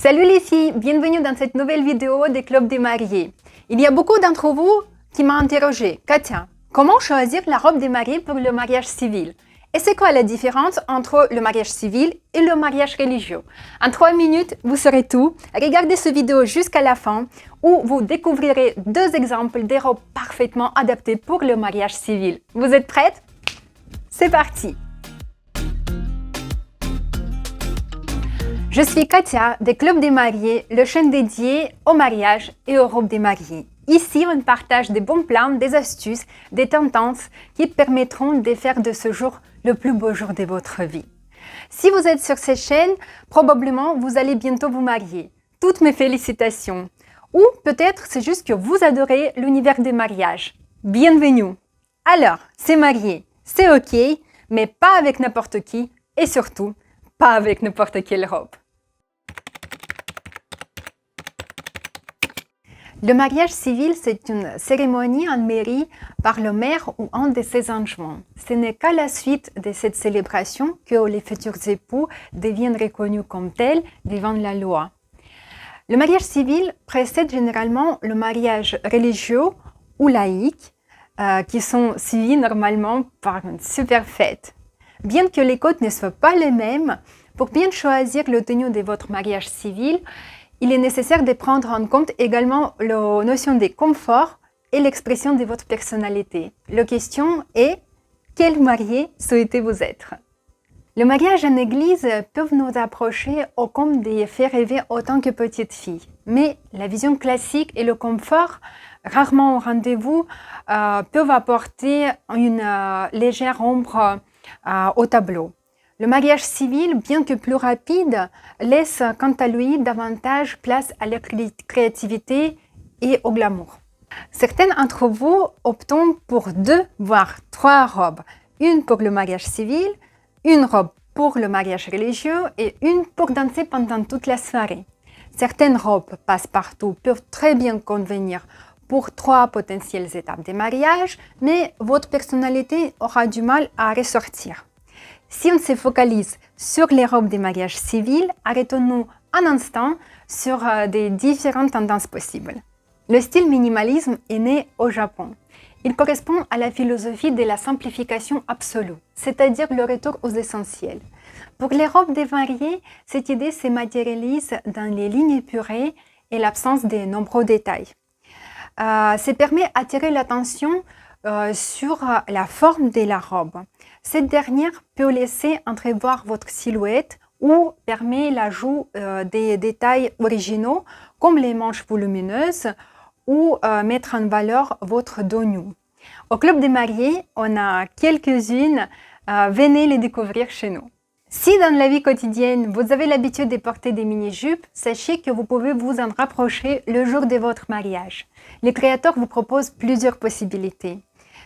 Salut les filles, bienvenue dans cette nouvelle vidéo des clubs des mariés. Il y a beaucoup d'entre vous qui m'ont interrogé, Katia, comment choisir la robe des mariés pour le mariage civil? Et c'est quoi la différence entre le mariage civil et le mariage religieux? En 3 minutes, vous saurez tout. Regardez cette vidéo jusqu'à la fin où vous découvrirez 2 exemples de robes parfaitement adaptées pour le mariage civil. Vous êtes prêtes? C'est parti! Je suis Katia des Clubs des mariés, le chaîne dédié au mariage et aux robes des mariés. Ici, on partage des bons plans, des astuces, des tendances qui permettront de faire de ce jour le plus beau jour de votre vie. Si vous êtes sur cette chaîne, probablement vous allez bientôt vous marier. Toutes mes félicitations. Ou peut-être c'est juste que vous adorez l'univers des mariages. Bienvenue. Alors, c'est marié, c'est ok, mais pas avec n'importe qui et surtout, pas avec n'importe quelle robe. Le mariage civil, c'est une cérémonie en mairie par le maire ou un de ses adjoints. Ce n'est qu'à la suite de cette célébration que les futurs époux deviennent reconnus comme tels devant la loi. Le mariage civil précède généralement le mariage religieux ou laïque, qui sont suivis normalement par une super fête. Bien que les codes ne soient pas les mêmes, pour bien choisir le tenue de votre mariage civil, il est nécessaire de prendre en compte également la notion de confort et l'expression de votre personnalité. La question est, quel marié souhaitez-vous être? Le mariage en église peut nous approcher au comme de faire rêver autant que petite fille. Mais la vision classique et le confort, rarement au rendez-vous, peuvent apporter une légère ombre au tableau. Le mariage civil, bien que plus rapide, laisse quant à lui davantage place à la créativité et au glamour. Certains d'entre vous optent pour 2 voire 3 robes. Une pour le mariage civil, une robe pour le mariage religieux et une pour danser pendant toute la soirée. Certaines robes passe-partout peuvent très bien convenir pour 3 potentielles étapes de mariage, mais votre personnalité aura du mal à ressortir. Si on se focalise sur les robes des mariages civils, arrêtons-nous un instant sur des différentes tendances possibles. Le style minimalisme est né au Japon. Il correspond à la philosophie de la simplification absolue, c'est-à-dire le retour aux essentiels. Pour les robes des mariés, cette idée se matérialise dans les lignes épurées et l'absence de nombreux détails. Ça permet d'attirer l'attention sur la forme de la robe. Cette dernière peut laisser entrevoir votre silhouette ou permet l'ajout des détails originaux comme les manches volumineuses ou mettre en valeur votre dos nu. Au Club des mariés, on a quelques-unes, venez les découvrir chez nous. Si dans la vie quotidienne, vous avez l'habitude de porter des mini-jupes, sachez que vous pouvez vous en rapprocher le jour de votre mariage. Les créateurs vous proposent plusieurs possibilités.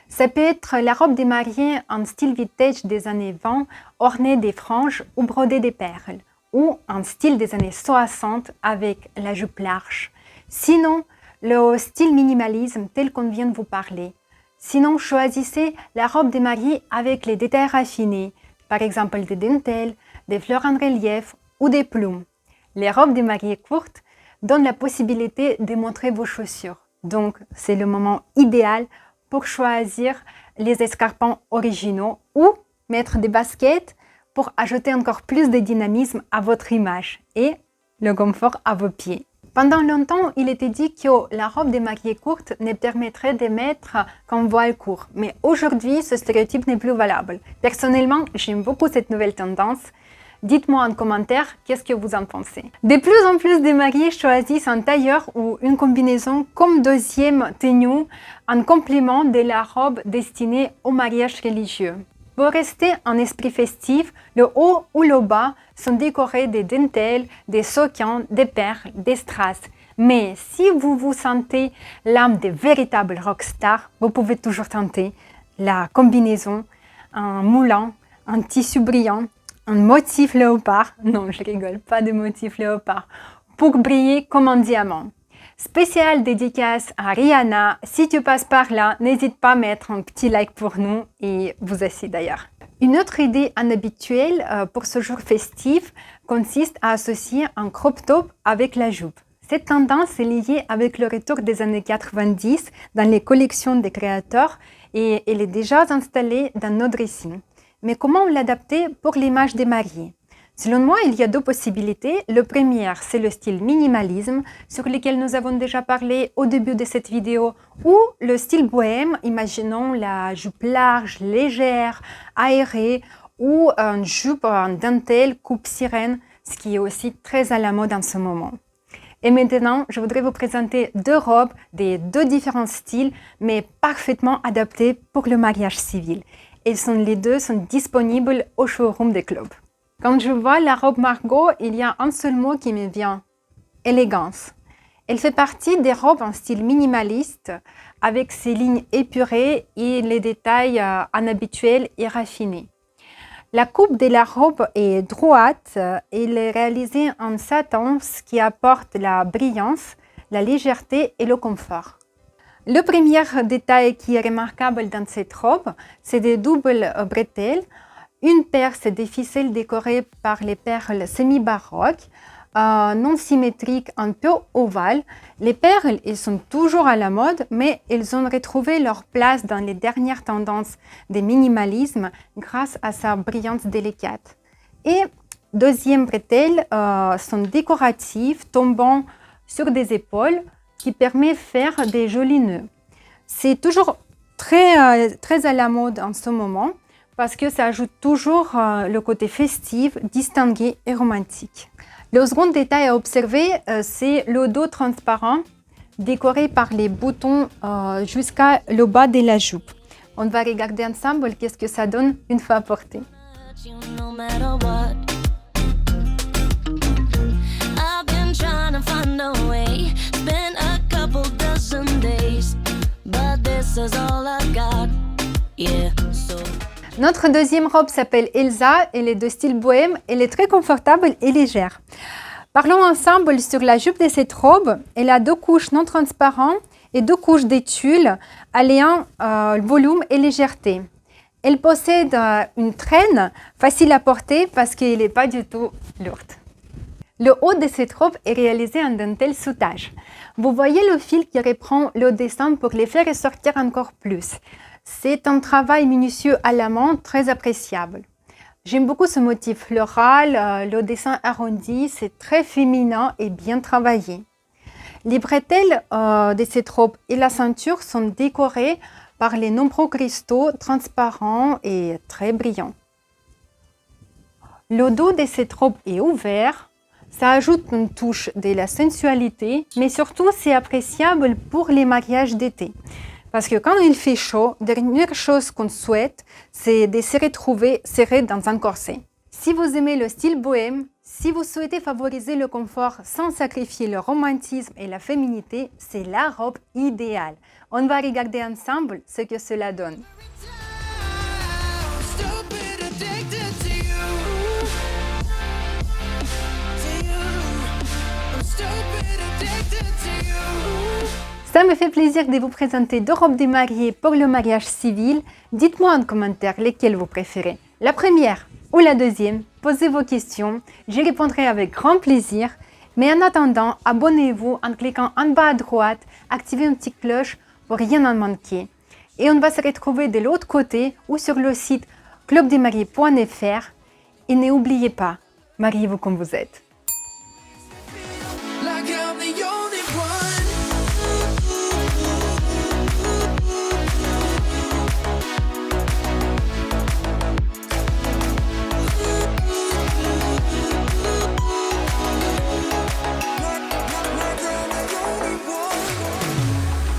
Ça peut être la robe des mariés en style vintage des années 20, ornée des franges ou brodée des perles, ou en style des années 60 avec la jupe large. Sinon, le style minimalisme tel qu'on vient de vous parler. Sinon, choisissez la robe des mariés avec les détails raffinés, par exemple des dentelles, des fleurs en relief ou des plumes. Les robes des mariés courtes donnent la possibilité de montrer vos chaussures. Donc, c'est le moment idéal pour choisir les escarpins originaux ou mettre des baskets pour ajouter encore plus de dynamisme à votre image et le confort à vos pieds. Pendant longtemps, il était dit que la robe des mariés courte ne permettrait de mettre qu'un voile court. Mais aujourd'hui, ce stéréotype n'est plus valable. Personnellement, j'aime beaucoup cette nouvelle tendance. Dites-moi en commentaire qu'est-ce que vous en pensez. De plus en plus de mariés choisissent un tailleur ou une combinaison comme deuxième tenue en complément de la robe destinée au mariage religieux. Pour rester en esprit festif, le haut ou le bas sont décorés de dentelles, des sequins, des perles, des strass. Mais si vous vous sentez l'âme de véritable rockstar, vous pouvez toujours tenter la combinaison, un moulant, un tissu brillant, un motif léopard, non je rigole, pas de motif léopard, pour briller comme un diamant. Spécial dédicace à Rihanna, si tu passes par là, n'hésite pas à mettre un petit like pour nous et vous aussi d'ailleurs. Une autre idée inhabituelle pour ce jour festif consiste à associer un crop top avec la jupe. Cette tendance est liée avec le retour des années 90 dans les collections des créateurs et elle est déjà installée dans nos dressings. Mais comment l'adapter pour l'image des mariés? Selon moi, il y a deux possibilités. Le premier, c'est le style minimalisme, sur lequel nous avons déjà parlé au début de cette vidéo, ou le style bohème, imaginons la jupe large, légère, aérée, ou une jupe en dentelle coupe sirène, ce qui est aussi très à la mode en ce moment. Et maintenant, je voudrais vous présenter deux robes des deux différents styles, mais parfaitement adaptées pour le mariage civil. Les deux sont disponibles au showroom des clubs. Quand je vois la robe Margot, il y a un seul mot qui me vient, élégance. Elle fait partie des robes en style minimaliste, avec ses lignes épurées et les détails inhabituels et raffinés. La coupe de la robe est droite, elle est réalisée en satin, ce qui apporte la brillance, la légèreté et le confort. Le premier détail qui est remarquable dans cette robe, c'est des doubles bretelles. Une paire, c'est des ficelles décorées par les perles semi-baroques, non symétriques, un peu ovales. Les perles, elles sont toujours à la mode, mais elles ont retrouvé leur place dans les dernières tendances des minimalismes grâce à sa brillance délicate. Et deuxième bretelles sont décoratives, tombant sur des épaules, qui permet de faire des jolis nœuds. C'est toujours très à la mode en ce moment, parce que ça ajoute toujours le côté festif, distingué et romantique. Le second détail à observer, c'est le dos transparent décoré par les boutons jusqu'à le bas de la jupe. On va regarder ensemble qu'est-ce que ça donne une fois porté. Notre deuxième robe s'appelle Elsa, elle est de style bohème, elle est très confortable et légère. Parlons ensemble sur la jupe de cette robe. Elle a deux couches non transparentes et deux couches de tulle alliant volume et légèreté. Elle possède une traîne facile à porter parce qu'elle n'est pas du tout lourde. Le haut de cette robe est réalisé en dentelle soutache. Vous voyez le fil qui reprend le dessin pour les faire ressortir encore plus. C'est un travail minutieux à la main très appréciable. J'aime beaucoup ce motif floral, le dessin arrondi, c'est très féminin et bien travaillé. Les bretelles de cette robe et la ceinture sont décorées par les nombreux cristaux transparents et très brillants. Le dos de cette robe est ouvert, ça ajoute une touche de la sensualité, mais surtout c'est appréciable pour les mariages d'été. Parce que quand il fait chaud, la dernière chose qu'on souhaite, c'est de se retrouver serré dans un corset. Si vous aimez le style bohème, si vous souhaitez favoriser le confort sans sacrifier le romantisme et la féminité, c'est la robe idéale. On va regarder ensemble ce que cela donne. Ça me fait plaisir de vous présenter deux robes de mariée pour le mariage civil. Dites-moi en commentaire lesquelles vous préférez. La première ou la deuxième, posez vos questions, j'y répondrai avec grand plaisir. Mais en attendant, abonnez-vous en cliquant en bas à droite, activez une petite cloche pour rien en manquer. Et on va se retrouver de l'autre côté ou sur le site clubdesmariés.fr. Et n'oubliez pas, mariez-vous comme vous êtes.